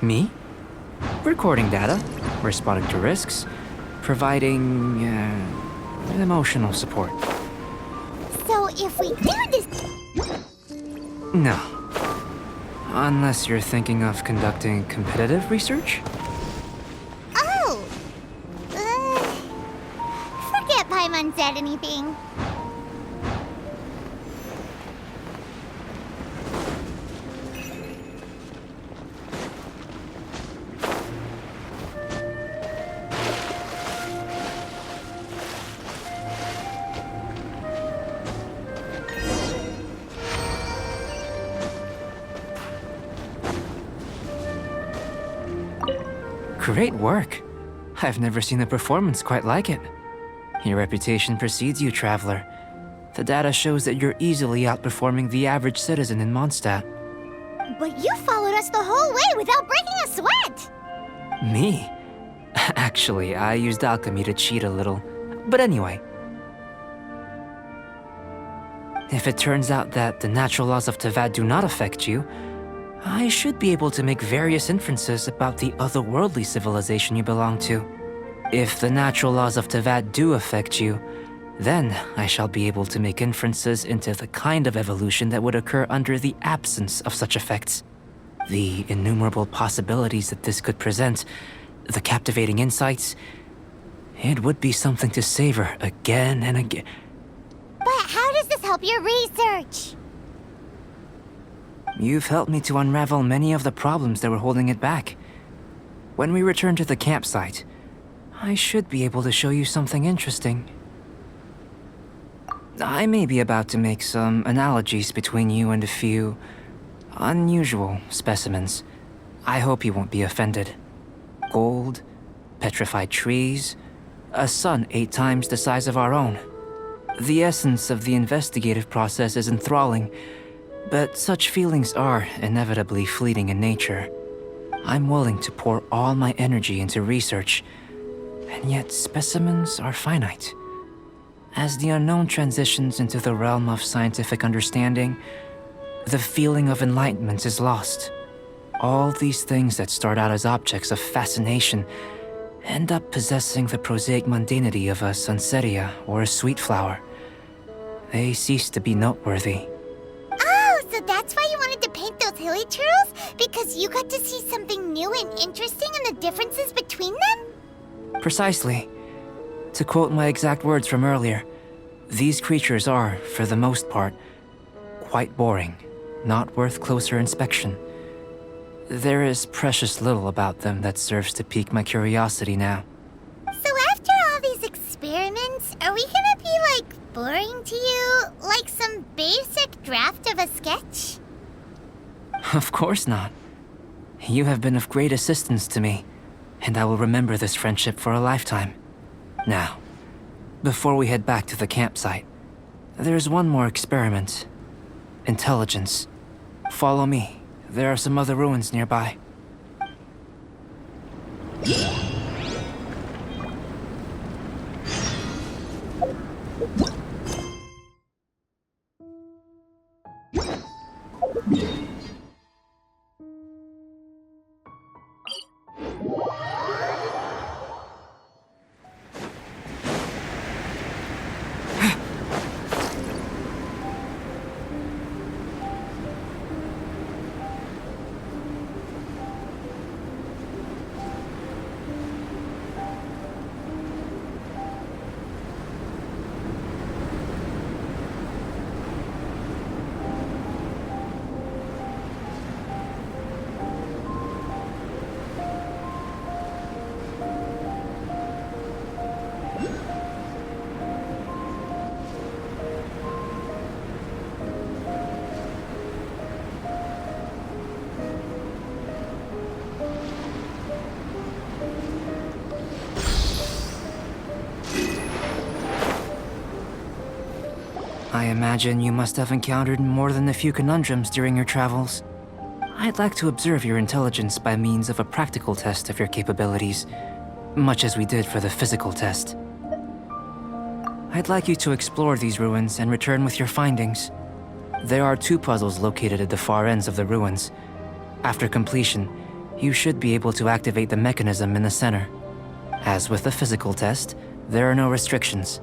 Me? Recording data, responding to risks, providing, emotional support. So if we do this... No. Unless you're thinking of conducting competitive research? Oh! Forget Paimon said anything. Great work. I've never seen a performance quite like it. Your reputation precedes you, Traveler. The data shows that you're easily outperforming the average citizen in Mondstadt. But you followed us the whole way without breaking a sweat! Me? Actually, I used alchemy to cheat a little. But anyway. If it turns out that the natural laws of Tevat do not affect you, I should be able to make various inferences about the otherworldly civilization you belong to. If the natural laws of Tevat do affect you, then I shall be able to make inferences into the kind of evolution that would occur under the absence of such effects. The innumerable possibilities that this could present, the captivating insights, it would be something to savor again and again. But how does this help your research? You've helped me to unravel many of the problems that were holding it back. When we return to the campsite, I should be able to show you something interesting. I may be about to make some analogies between you and a few unusual specimens. I hope you won't be offended. Gold, petrified trees, a sun 8 times the size of our own. The essence of the investigative process is enthralling, but such feelings are inevitably fleeting in nature. I'm willing to pour all my energy into research, and yet specimens are finite. As the unknown transitions into the realm of scientific understanding, the feeling of enlightenment is lost. All these things that start out as objects of fascination end up possessing the prosaic mundanity of a sunsetia or a sweet flower. They cease to be noteworthy. So that's why you wanted to paint those hilly turtles? Because you got to see something new and interesting and the differences between them? Precisely. To quote my exact words from earlier, these creatures are, for the most part, quite boring, not worth closer inspection. There is precious little about them that serves to pique my curiosity now. So after all these experiments, are we gonna be, boring to you? Like some basic draft of a sketch? Of course not. You have been of great assistance to me, and I will remember this friendship for a lifetime. Now, before we head back to the campsite, there's one more experiment. Intelligence. Follow me. There are some other ruins nearby. I imagine you must have encountered more than a few conundrums during your travels. I'd like to observe your intelligence by means of a practical test of your capabilities, much as we did for the physical test. I'd like you to explore these ruins and return with your findings. There are 2 puzzles located at the far ends of the ruins. After completion, you should be able to activate the mechanism in the center. As with the physical test, there are no restrictions.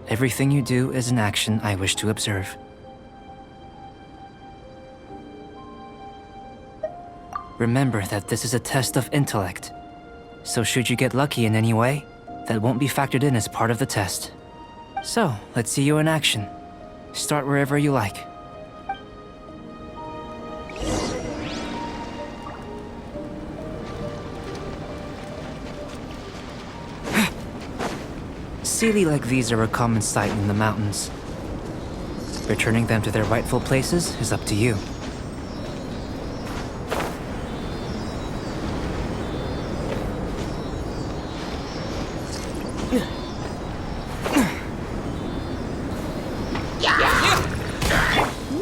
Everything you do is an action I wish to observe. Remember that this is a test of intellect, so should you get lucky in any way, that won't be factored in as part of the test. So, let's see you in action. Start wherever you like. Sealy like these are a common sight in the mountains. Returning them to their rightful places is up to you.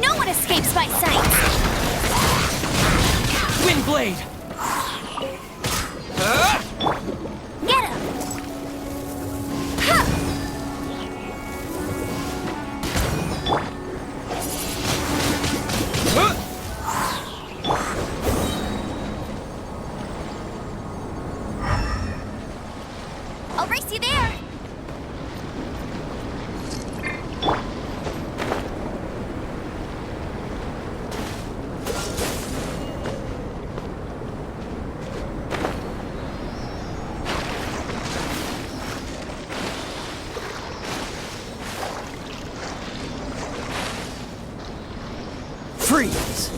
No one escapes my sight! Windblade! Get him! I'll race you there! Freeze!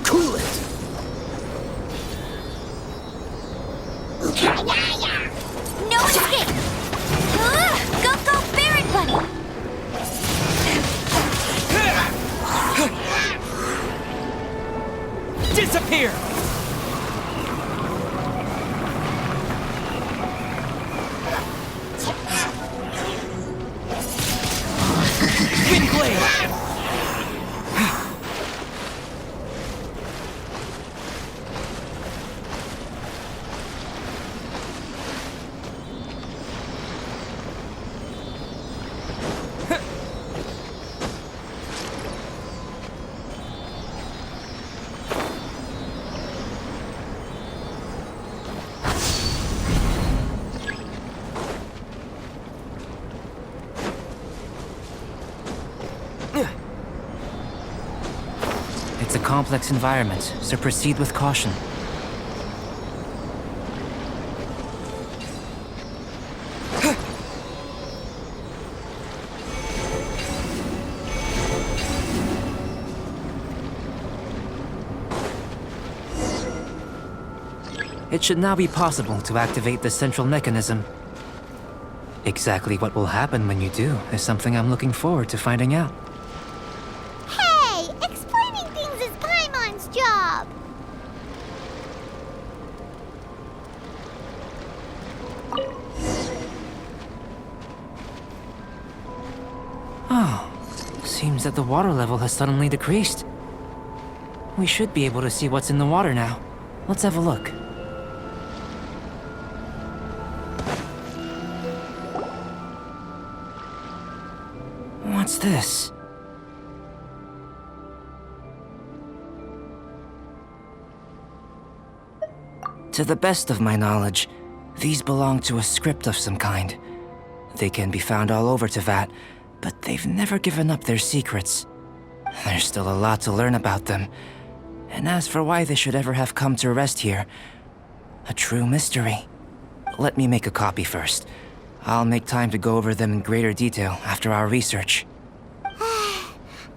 Cool it! No escape! Go, go, Baron Bunny! Disappear! Windblade! It's a complex environment, so proceed with caution. It should now be possible to activate the central mechanism. Exactly what will happen when you do is something I'm looking forward to finding out. Hey, explaining things is Paimon's job. Oh, seems that the water level has suddenly decreased. We should be able to see what's in the water now. Let's have a look. What's this? To the best of my knowledge, these belong to a script of some kind. They can be found all over Teyvat, but they've never given up their secrets. There's still a lot to learn about them. And as for why they should ever have come to rest here, a true mystery. Let me make a copy first. I'll make time to go over them in greater detail after our research.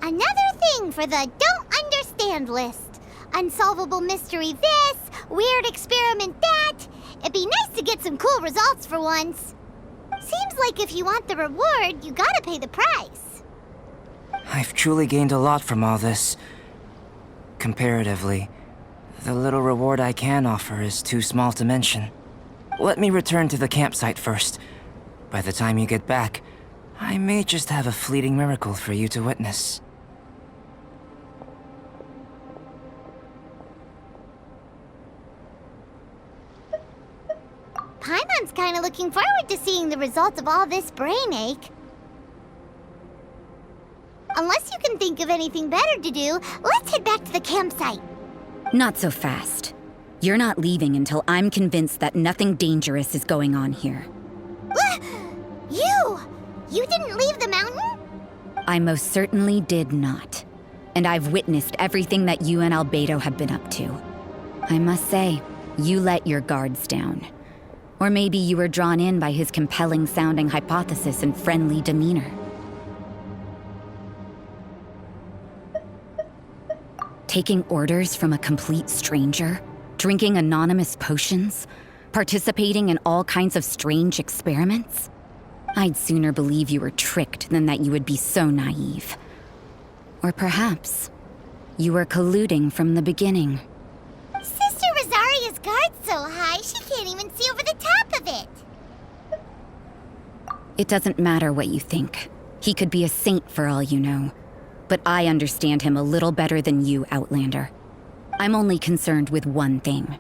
Another thing for the don't understand list. Unsolvable mystery this, weird experiment that. It'd be nice to get some cool results for once. Seems like if you want the reward, you gotta pay the price. I've truly gained a lot from all this. Comparatively, the little reward I can offer is too small to mention. Let me return to the campsite first. By the time you get back, I may just have a fleeting miracle for you to witness. Paimon's kinda looking forward to seeing the results of all this brain ache. unless you can think of anything better to do, let's head back to the campsite. Not so fast. You're not leaving until I'm convinced that nothing dangerous is going on here. You didn't leave the mountain? I most certainly did not. And I've witnessed everything that you and Albedo have been up to. I must say, you let your guards down. Or maybe you were drawn in by his compelling-sounding hypothesis and friendly demeanor. Taking orders from a complete stranger? Drinking anonymous potions? Participating in all kinds of strange experiments? I'd sooner believe you were tricked than that you would be so naive. Or perhaps, you were colluding from the beginning. Sister Rosaria's guard's so high, she can't even see over the top of it. It doesn't matter what you think. He could be a saint for all you know. But I understand him a little better than you, Outlander. I'm only concerned with one thing.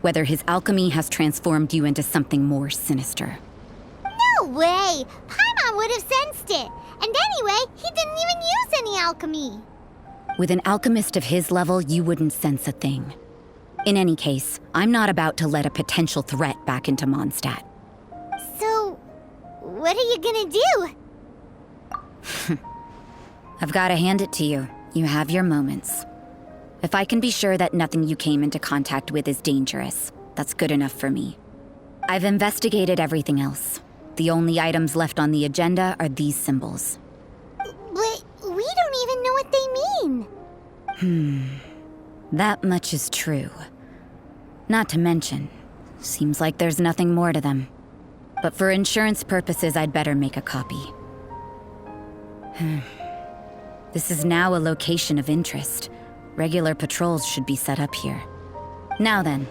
Whether his alchemy has transformed you into something more sinister. No way! Paimon would have sensed it. And anyway, he didn't even use any alchemy. With an alchemist of his level, you wouldn't sense a thing. In any case, I'm not about to let a potential threat back into Mondstadt. So, what are you gonna do? I've got to hand it to you. You have your moments. If I can be sure that nothing you came into contact with is dangerous, that's good enough for me. I've investigated everything else. The only items left on the agenda are these symbols. But we don't even know what they mean. That much is true. Not to mention, seems like there's nothing more to them. But for insurance purposes, I'd better make a copy. This is now a location of interest. Regular patrols should be set up here. Now then,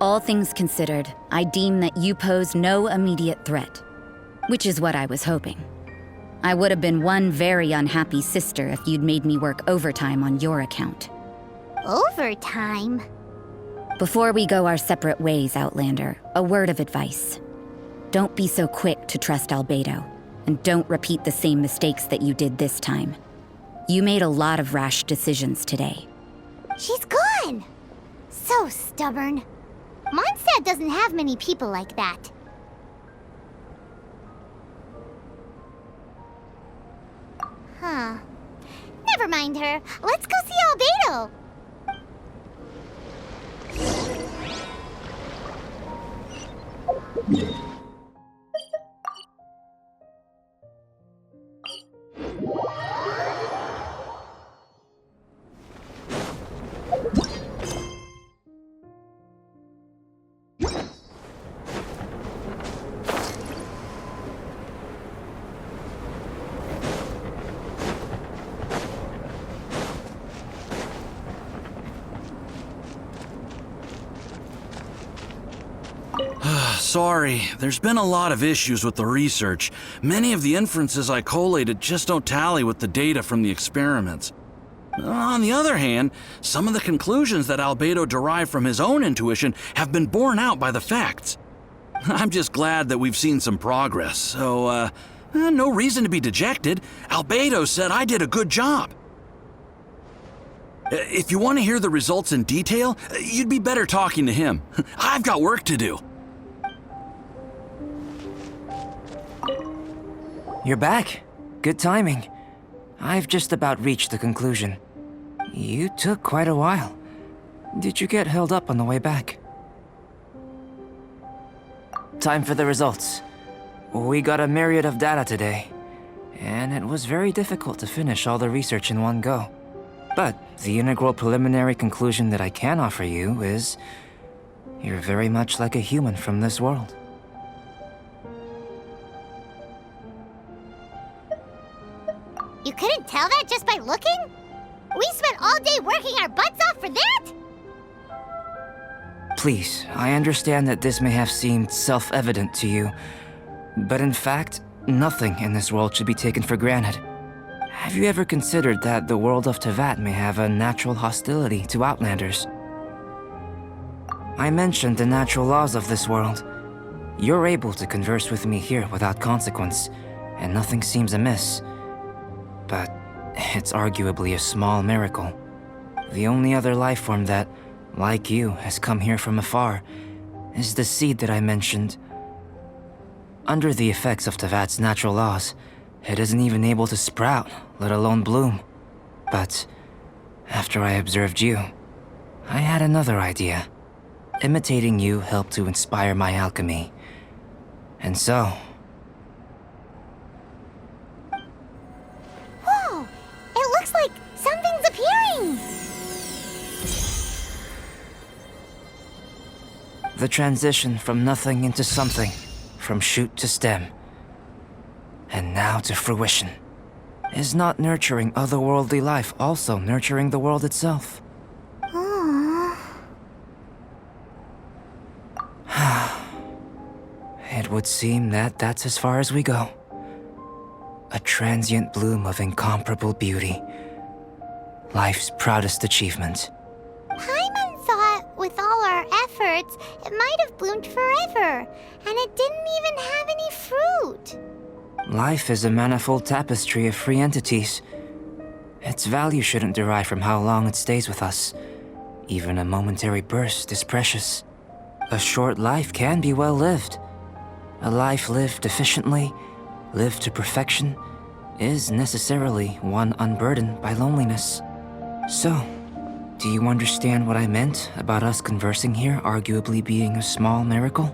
all things considered, I deem that you pose no immediate threat. Which is what I was hoping. I would have been one very unhappy sister if you'd made me work overtime on your account. Overtime? Before we go our separate ways, Outlander, a word of advice. Don't be so quick to trust Albedo, and don't repeat the same mistakes that you did this time. You made a lot of rash decisions today. She's gone! So stubborn. Mondstadt doesn't have many people like that. Huh. Never mind her. Let's go see Albedo. Sorry, there's been a lot of issues with the research. Many of the inferences I collated just don't tally with the data from the experiments. On the other hand, some of the conclusions that Albedo derived from his own intuition have been borne out by the facts. I'm just glad that we've seen some progress, so, no reason to be dejected. Albedo said I did a good job. If you want to hear the results in detail, you'd be better talking to him. I've got work to do. You're back. Good timing. I've just about reached the conclusion. You took quite a while. Did you get held up on the way back? Time for the results. We got a myriad of data today, and it was very difficult to finish all the research in one go. But the integral preliminary conclusion that I can offer you is you're very much like a human from this world. You couldn't tell that just by looking? We spent all day working our butts off for that? Please, I understand that this may have seemed self-evident to you, but in fact, nothing in this world should be taken for granted. Have you ever considered that the world of Teyvat may have a natural hostility to Outlanders? I mentioned the natural laws of this world. You're able to converse with me here without consequence, and nothing seems amiss. But It's arguably a small miracle. The only other life form that, like you, has come here from afar is the seed that I mentioned. Under the effects of Tevat's natural laws, it isn't even able to sprout, let alone bloom. But after I observed you, I had another idea. Imitating you helped to inspire my alchemy. And so... Whoa! It looks like something's appearing! the transition from nothing into something, from shoot to stem, and now to fruition. Is not nurturing otherworldly life also nurturing the world itself? Aww. It would seem that that's as far as we go. A transient bloom of incomparable beauty. Life's proudest achievement. Paimon thought with all our efforts, it might have bloomed forever, and it didn't even have any fruit. Life is a manifold tapestry of free entities. Its value shouldn't derive from how long it stays with us. Even a momentary burst is precious. A short life can be well lived. A life lived efficiently, lived to perfection, is necessarily one unburdened by loneliness. So, do you understand what I meant about us conversing here arguably being a small miracle?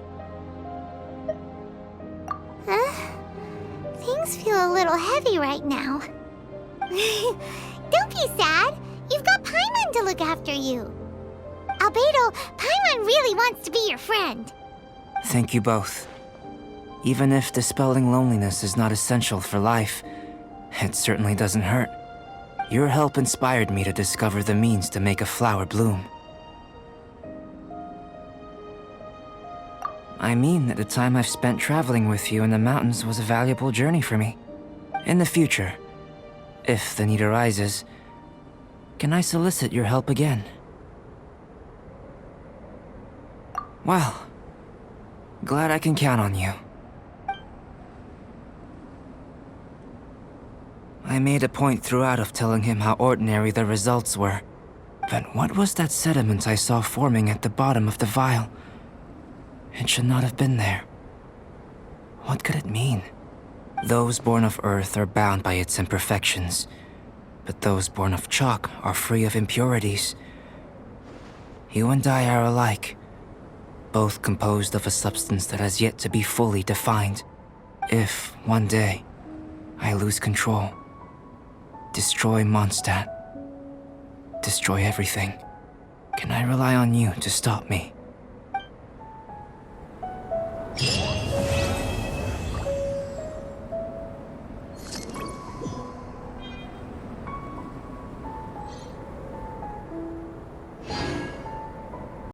Things feel a little heavy right now. Don't be sad. You've got Paimon to look after you. Albedo, Paimon really wants to be your friend. Thank you both. Even if dispelling loneliness is not essential for life, it certainly doesn't hurt. Your help inspired me to discover the means to make a flower bloom. I mean that the time I've spent traveling with you in the mountains was a valuable journey for me. In the future, if the need arises, can I solicit your help again? Well, glad I can count on you. I made a point throughout of telling him how ordinary the results were. But what was that sediment I saw forming at the bottom of the vial? It should not have been there. What could it mean? Those born of Earth are bound by its imperfections, but those born of chalk are free of impurities. You and I are alike, both composed of a substance that has yet to be fully defined. If, one day, I lose control, destroy Mondstadt, destroy everything, can I rely on you to stop me?